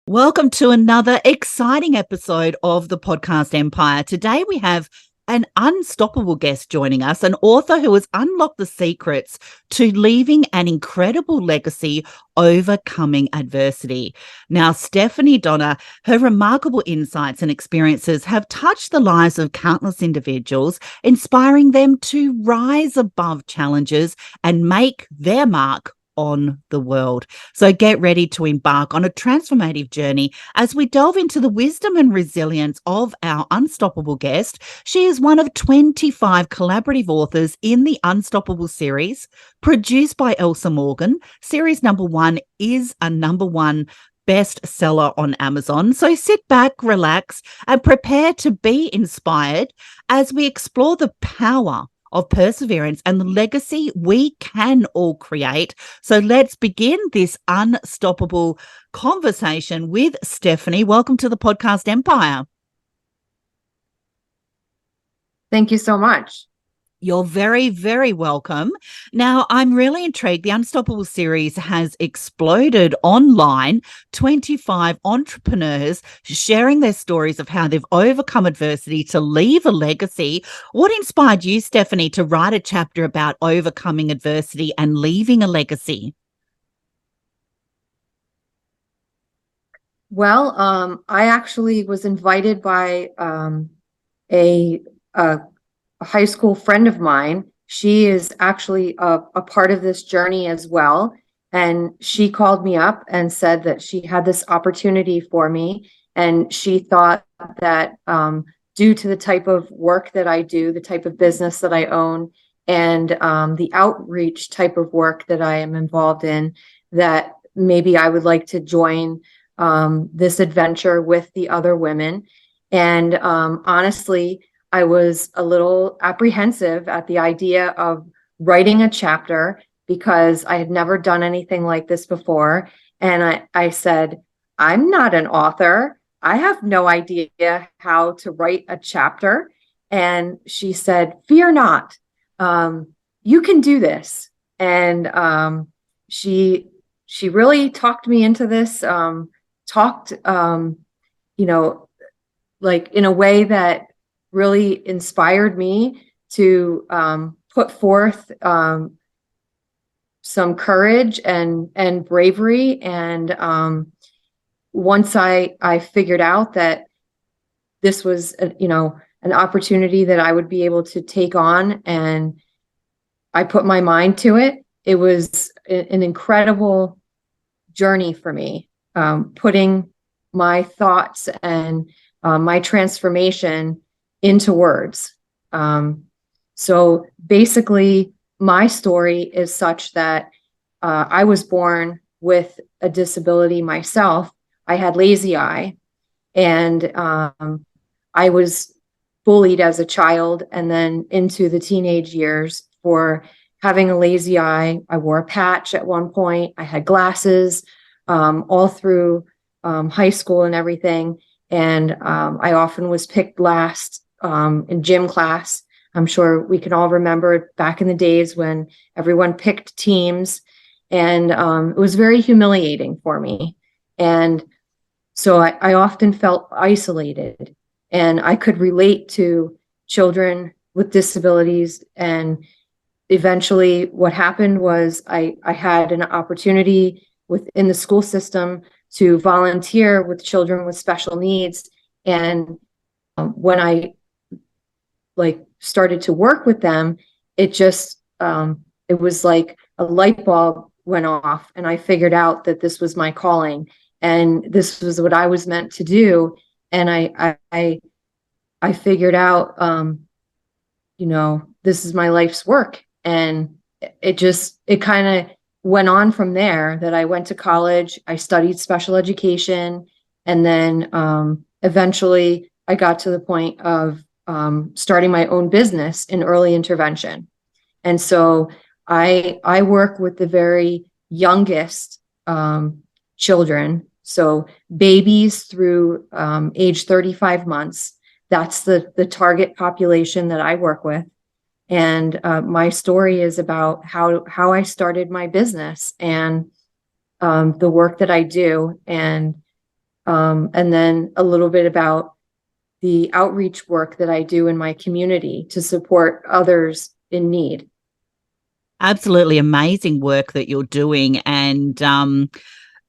Welcome to another exciting episode of the Podcast Empire. Today we have an unstoppable guest joining us, an author who has unlocked the secrets to leaving an incredible legacy, overcoming adversity. Now, Stephanie Donner, her remarkable insights and experiences have touched the lives of countless individuals, inspiring them to rise above challenges and make their mark on the world. So get ready to embark on a transformative journey as we delve into the wisdom and resilience of our unstoppable guest. She is one of 25 collaborative authors in the Unstoppable series, produced by Elsa Morgan. Series number 1 is a number 1 bestseller on Amazon. So sit back, relax, and prepare to be inspired as we explore the power of perseverance and the legacy we can all create. So let's begin this unstoppable conversation with Stephanie. Welcome to the Podcast Empire. Thank you so much. You're very, very welcome. Now, I'm really intrigued. The Unstoppable series has exploded online. 25 entrepreneurs sharing their stories of how they've overcome adversity to leave a legacy. What inspired you, Stephanie, to write a chapter about overcoming adversity and leaving a legacy? Well, I actually was invited by a high school friend of mine. She is actually a part of this journey as well. And she called me up and said that she had this opportunity for me. And she thought that due to the type of work that I do, the type of business that I own, and the outreach type of work that I am involved in, that maybe I would like to join this adventure with the other women. And honestly, I was a little apprehensive at the idea of writing a chapter because I had never done anything like this before. And I said, I'm not an author. I have no idea how to write a chapter. And she said, fear not. You can do this. And she really talked me into this, like in a way that really inspired me to put forth some courage and bravery. And once I figured out that this was an opportunity that I would be able to take on, and I put my mind to it, it was an incredible journey for me, putting my thoughts and my transformation into words. So basically, my story is such that I was born with a disability myself. I had lazy eye, and I was bullied as a child and then into the teenage years for having a lazy eye. I wore a patch at one point. I had glasses all through high school and everything. And I often was picked last in gym class. I'm sure we can all remember back in the days when everyone picked teams, and it was very humiliating for me. And so I often felt isolated, and I could relate to children with disabilities. And eventually what happened was I had an opportunity within the school system to volunteer with children with special needs. And when I started to work with them, it just it was like a light bulb went off, and I figured out that this was my calling and this was what I was meant to do. And I figured out this is my life's work. And it kind of went on from there, that I went to college, I studied special education, and then eventually I got to the point of starting my own business in early intervention. And so I work with the very youngest children, so babies through age 35 months. That's the target population that I work with. And my story is about how I started my business and the work that I do. And and then a little bit about the outreach work that I do in my community to support others in need. Absolutely amazing work that you're doing. And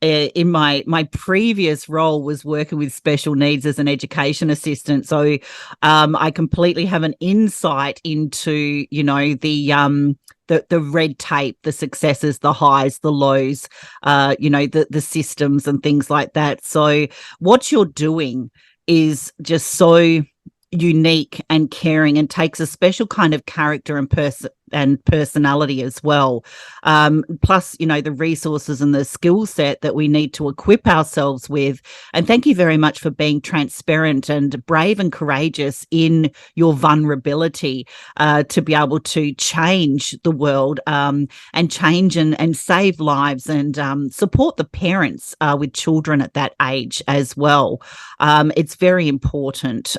in my previous role was working with special needs as an education assistant, so I completely have an insight into, you know, the red tape, the successes, the highs, the lows, you know, the systems and things like that. So what you're doing is just so unique and caring, and takes a special kind of character and personality as well. Plus, you know, the resources and the skill set that we need to equip ourselves with. And thank you very much for being transparent and brave and courageous in your vulnerability, to be able to change the world, and change and save lives, and support the parents with children at that age as well. It's very important.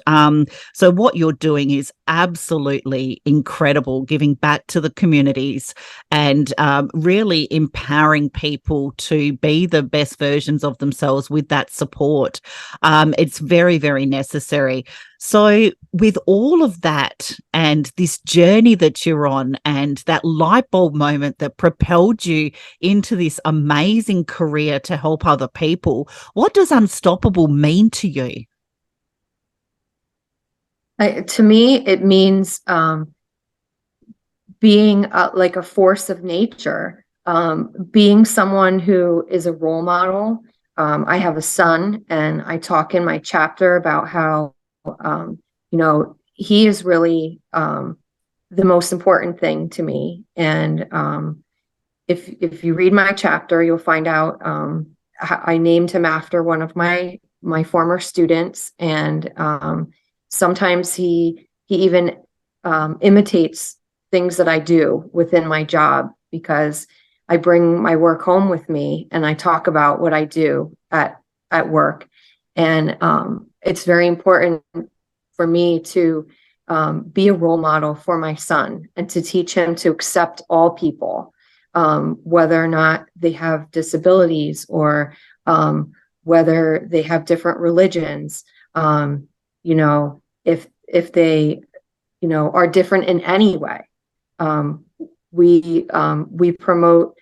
So what you're doing is absolutely incredible, giving back to the communities and really empowering people to be the best versions of themselves with that support. It's very, very necessary. So with all of that and this journey that you're on and that light bulb moment that propelled you into this amazing career to help other people, what does unstoppable mean to you? To me, it means being like a force of nature, being someone who is a role model. I have a son, and I talk in my chapter about how, you know, he is really the most important thing to me. And if you read my chapter, you'll find out I named him after one of my former students, and sometimes he even imitates things that I do within my job, because I bring my work home with me and I talk about what I do at work. And it's very important for me to be a role model for my son and to teach him to accept all people, whether or not they have disabilities, or whether they have different religions. You know, if they, you know, are different in any way. We promote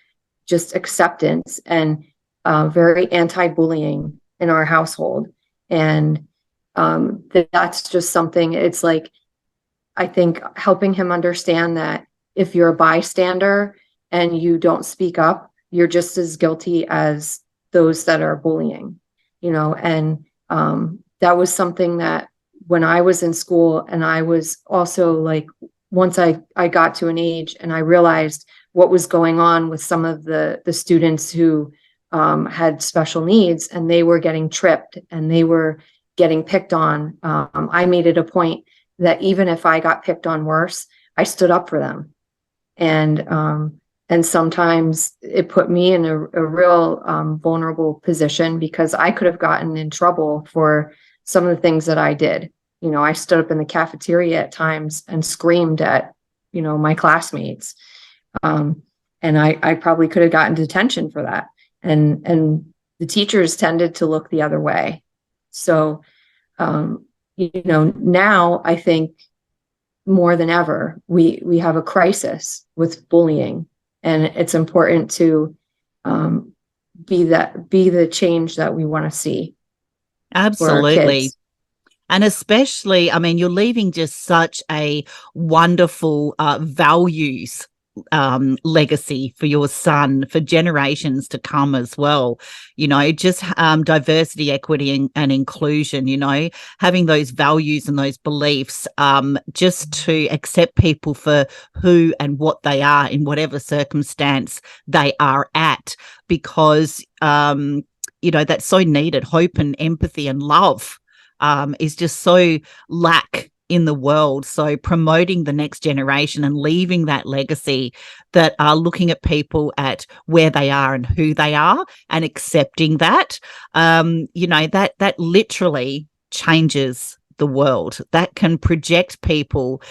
just acceptance and very anti-bullying in our household. And that's just something, it's like, I think helping him understand that if you're a bystander and you don't speak up, you're just as guilty as those that are bullying, you know. And that was something that when I was in school, and I was also like, once I got to an age and I realized what was going on with some of the students who had special needs, and they were getting tripped and they were getting picked on, I made it a point that even if I got picked on worse, I stood up for them. And sometimes it put me in a real vulnerable position, because I could have gotten in trouble for some of the things that I did. You know, I stood up in the cafeteria at times and screamed at, you know, my classmates. And I probably could have gotten detention for that. And the teachers tended to look the other way. So, you know, now I think more than ever, we have a crisis with bullying, and it's important to be the change that we want to see. Absolutely. And especially, I mean, you're leaving just such a wonderful values legacy for your son, for generations to come as well. You know, just diversity, equity, and inclusion, you know, having those values and those beliefs, just to accept people for who and what they are in whatever circumstance they are at, because, you know, that's so needed. Hope and empathy and love is just so lack in the world. So promoting the next generation and leaving that legacy that are looking at people at where they are and who they are and accepting that, you know, that literally changes the world, that can project people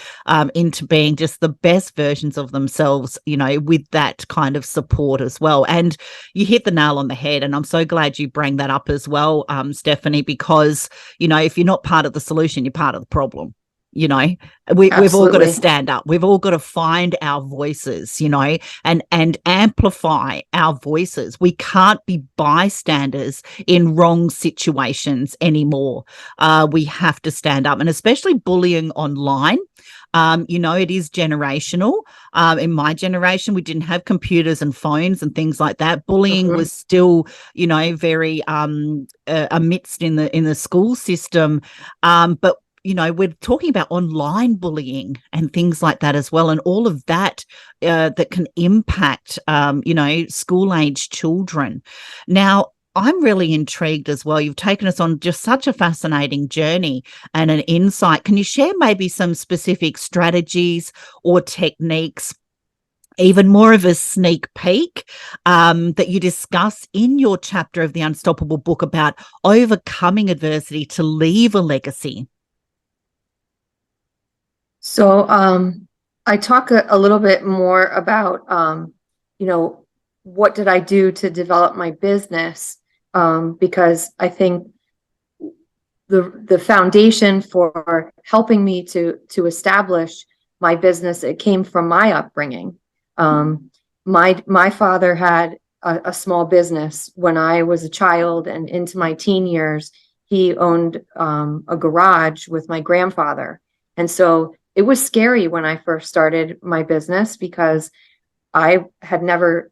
into being just the best versions of themselves, with that kind of support as well. And you hit the nail on the head. And I'm so glad you bring that up as well, Stephanie, because, if you're not part of the solution, you're part of the problem. We've all got to stand up. We've all got to find our voices, and amplify our voices. We can't be bystanders in wrong situations anymore. We have to stand up, and especially bullying online. It is generational. In my generation, we didn't have computers and phones and things like that. Bullying was still, very amidst in the school system. But we're talking about online bullying and things like that as well, and all of that that can impact, school-age children. Now, I'm really intrigued as well. You've taken us on just such a fascinating journey and an insight. Can you share maybe some specific strategies or techniques, even more of a sneak peek, that you discuss in your chapter of the Unstoppable book about overcoming adversity to leave a legacy? So I talk a little bit more about, what did I do to develop my business? Because I think the foundation for helping me to establish my business, it came from my upbringing. My father had a small business when I was a child, and into my teen years, he owned a garage with my grandfather. And so it was scary when I first started my business, because I had never,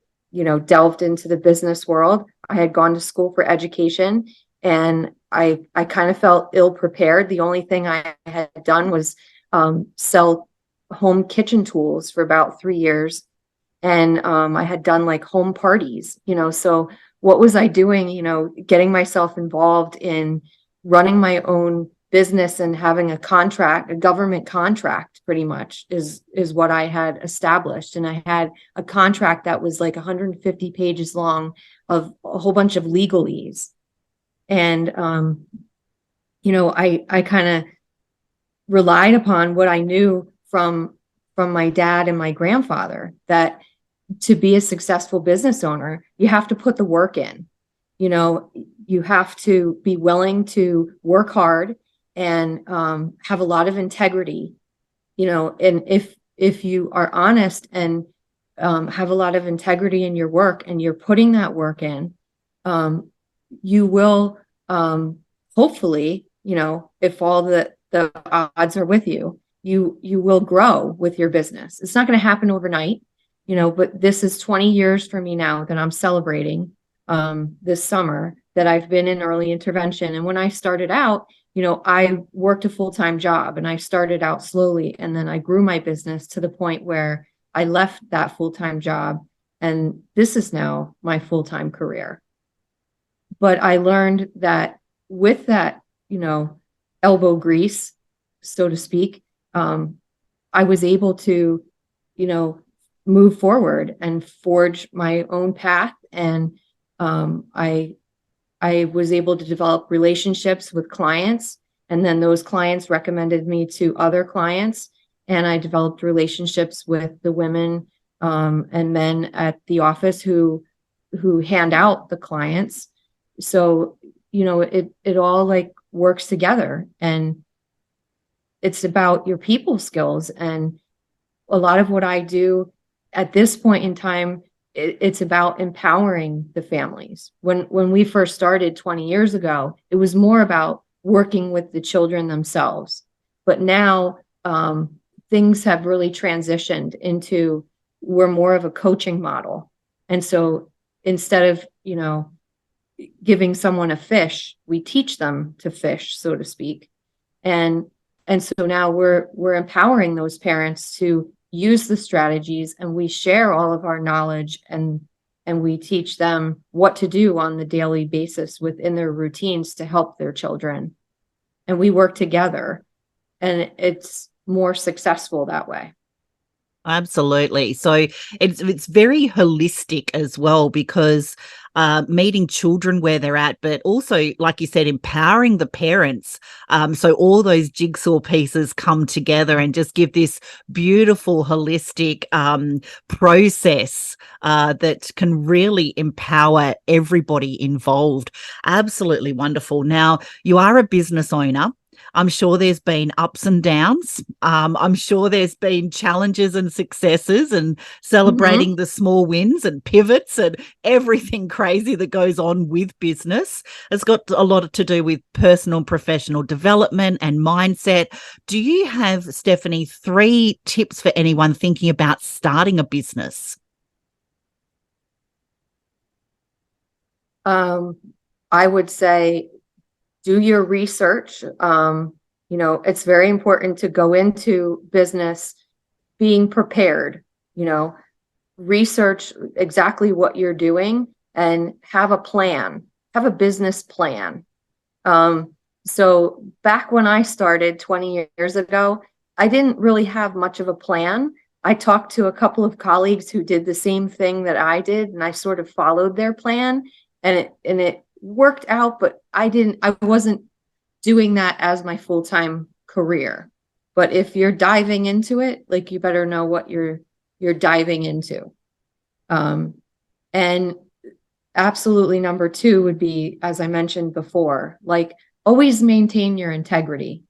delved into the business world. I had gone to school for education, and I kind of felt ill prepared. The only thing I had done was sell home kitchen tools for about 3 years. And I had done like home parties, so what was I doing, getting myself involved in running my own business and having a contract, a government contract, pretty much is what I had established. And I had a contract that was like 150 pages long of a whole bunch of legalese. And, I kind of relied upon what I knew from my dad and my grandfather, that to be a successful business owner, you have to put the work in. You have to be willing to work hard and have a lot of integrity, and if you are honest and have a lot of integrity in your work, and you're putting that work in, you will hopefully, if all the odds are with you, you will grow with your business. It's not going to happen overnight, but this is 20 years for me now that I'm celebrating this summer that I've been in early intervention. And when I started out, I worked a full-time job, and I started out slowly, and then I grew my business to the point where I left that full-time job, and this is now my full-time career. But I learned that with that, elbow grease, so to speak, I was able to, move forward and forge my own path. And I was able to develop relationships with clients, and then those clients recommended me to other clients, and I developed relationships with the women and men at the office who hand out the clients. So, it all like works together, and it's about your people skills. And a lot of what I do at this point in time, it's about empowering the families. When we first started 20 years ago, it was more about working with the children themselves. But now things have really transitioned into, we're more of a coaching model. And so instead of, giving someone a fish, we teach them to fish, so to speak. And so now we're empowering those parents to use the strategies, and we share all of our knowledge, and we teach them what to do on the daily basis within their routines to help their children. And we work together, and it's more successful that way. Absolutely. So it's very holistic as well, because meeting children where they're at, but also, like you said, empowering the parents. So all those jigsaw pieces come together and just give this beautiful, holistic process that can really empower everybody involved. Absolutely wonderful. Now, you are a business owner. I'm sure there's been ups and downs. I'm sure there's been challenges and successes and celebrating the small wins and pivots and everything crazy that goes on with business. It's got a lot to do with personal and professional development and mindset. Do you have, Stephanie, 3 tips for anyone thinking about starting a business? I would say do your research. It's very important to go into business being prepared, research exactly what you're doing and have a plan, have a business plan. So back when I started 20 years ago, I didn't really have much of a plan. I talked to a couple of colleagues who did the same thing that I did, and I sort of followed their plan, and it worked out, but I wasn't doing that as my full-time career. But if you're diving into it, like, you better know what you're diving into. And absolutely number 2 would be, as I mentioned before, like, always maintain your integrity,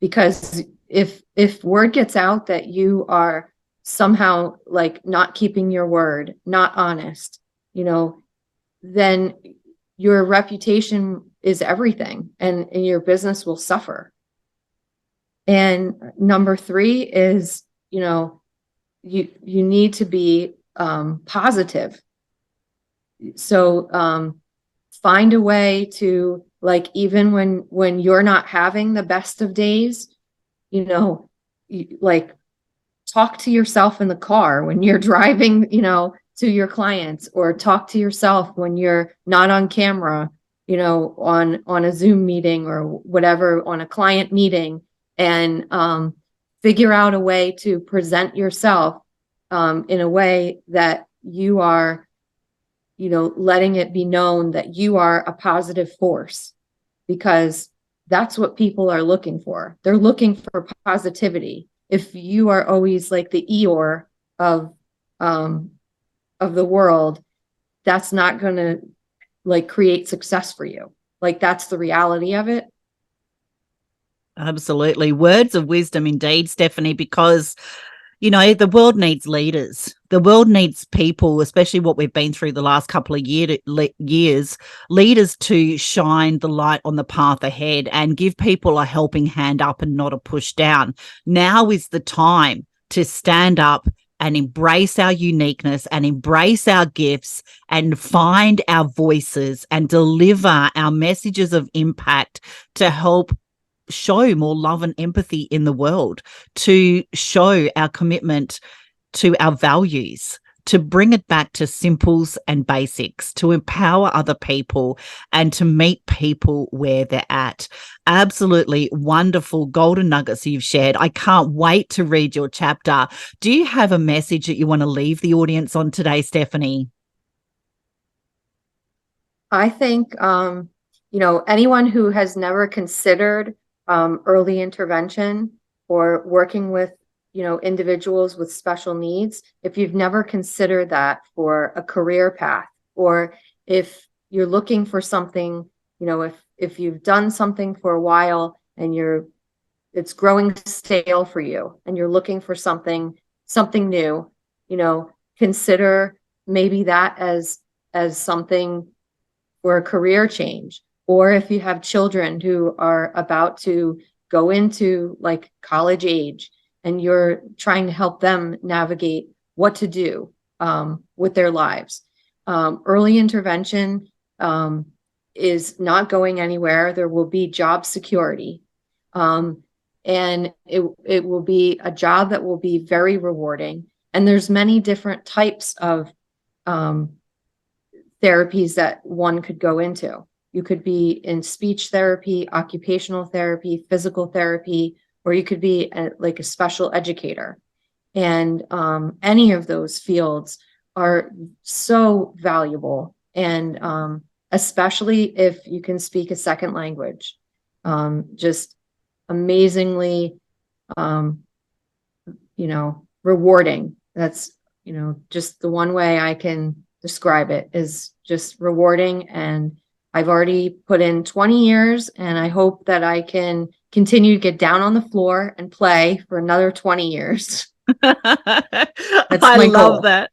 because if word gets out that you are somehow like not keeping your word, not honest, then your reputation is everything, and your business will suffer. And number 3 is, you need to be positive. So find a way to, like, even when you're not having the best of days, like, talk to yourself in the car when you're driving, to your clients, or talk to yourself when you're not on camera, on a Zoom meeting or whatever, on a client meeting, and figure out a way to present yourself in a way that you are, letting it be known that you are a positive force, because that's what people are looking for. They're looking for positivity. If you are always like the Eeyore of the world, that's not going to, like, create success for you. Like, that's the reality of it. Absolutely. Words of wisdom indeed, Stephanie, because, the world needs leaders. The world needs people, especially what we've been through the last couple of years, leaders to shine the light on the path ahead and give people a helping hand up and not a push down. Now is the time to stand up and embrace our uniqueness and embrace our gifts and find our voices and deliver our messages of impact to help show more love and empathy in the world, to show our commitment to our values, to bring it back to simples and basics, to empower other people and to meet people where they're at. Absolutely wonderful golden nuggets you've shared. I can't wait to read your chapter. Do you have a message that you want to leave the audience on today, Stephanie? I think, anyone who has never considered early intervention or working with, individuals with special needs, if you've never considered that for a career path, or if you're looking for something, if you've done something for a while and it's growing stale for you and you're looking for something new, consider maybe that as something for a career change. Or if you have children who are about to go into, like, college age, and you're trying to help them navigate what to do with their lives. Early intervention is not going anywhere. There will be job security. And it will be a job that will be very rewarding. And there's many different types of therapies that one could go into. You could be in speech therapy, occupational therapy, physical therapy, or you could be like a special educator. And any of those fields are so valuable And especially if you can speak a second language, just amazingly, rewarding. That's, just the one way I can describe it, is just rewarding. And I've already put in 20 years, and I hope that I can continue to get down on the floor and play for another 20 years. I my love goal. that.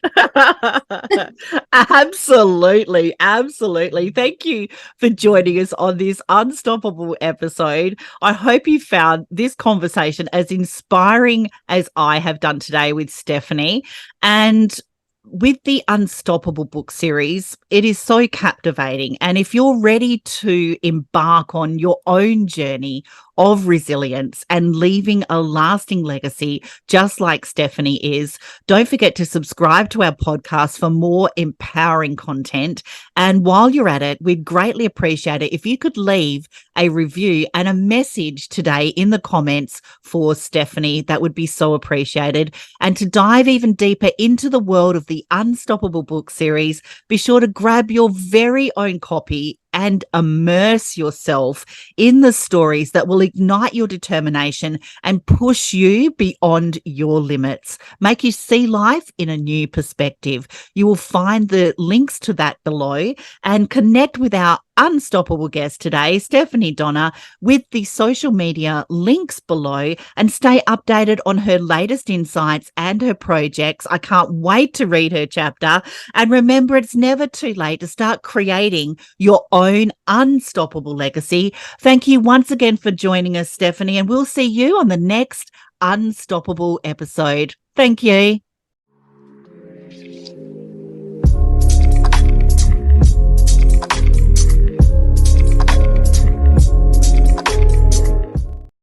Absolutely. Absolutely. Thank you for joining us on this unstoppable episode. I hope you found this conversation as inspiring as I have done today with Stephanie. And with the Unstoppable book series, it is so captivating. And if you're ready to embark on your own journey of resilience and leaving a lasting legacy, just like Stephanie is, don't forget to subscribe to our podcast for more empowering content. And while you're at it, we'd greatly appreciate it if you could leave a review and a message today in the comments for Stephanie. That would be so appreciated. And to dive even deeper into the world of the Unstoppable book series, be sure to grab your very own copy and immerse yourself in the stories that will ignite your determination and push you beyond your limits, make you see life in a new perspective. You will find the links to that below, and connect with our unstoppable guest today, Stephanie Donner, with the social media links below, and stay updated on her latest insights and her projects. I can't wait to read her chapter. And remember, it's never too late to start creating your own unstoppable legacy. Thank you once again for joining us, Stephanie, and we'll see you on the next Unstoppable episode. Thank you.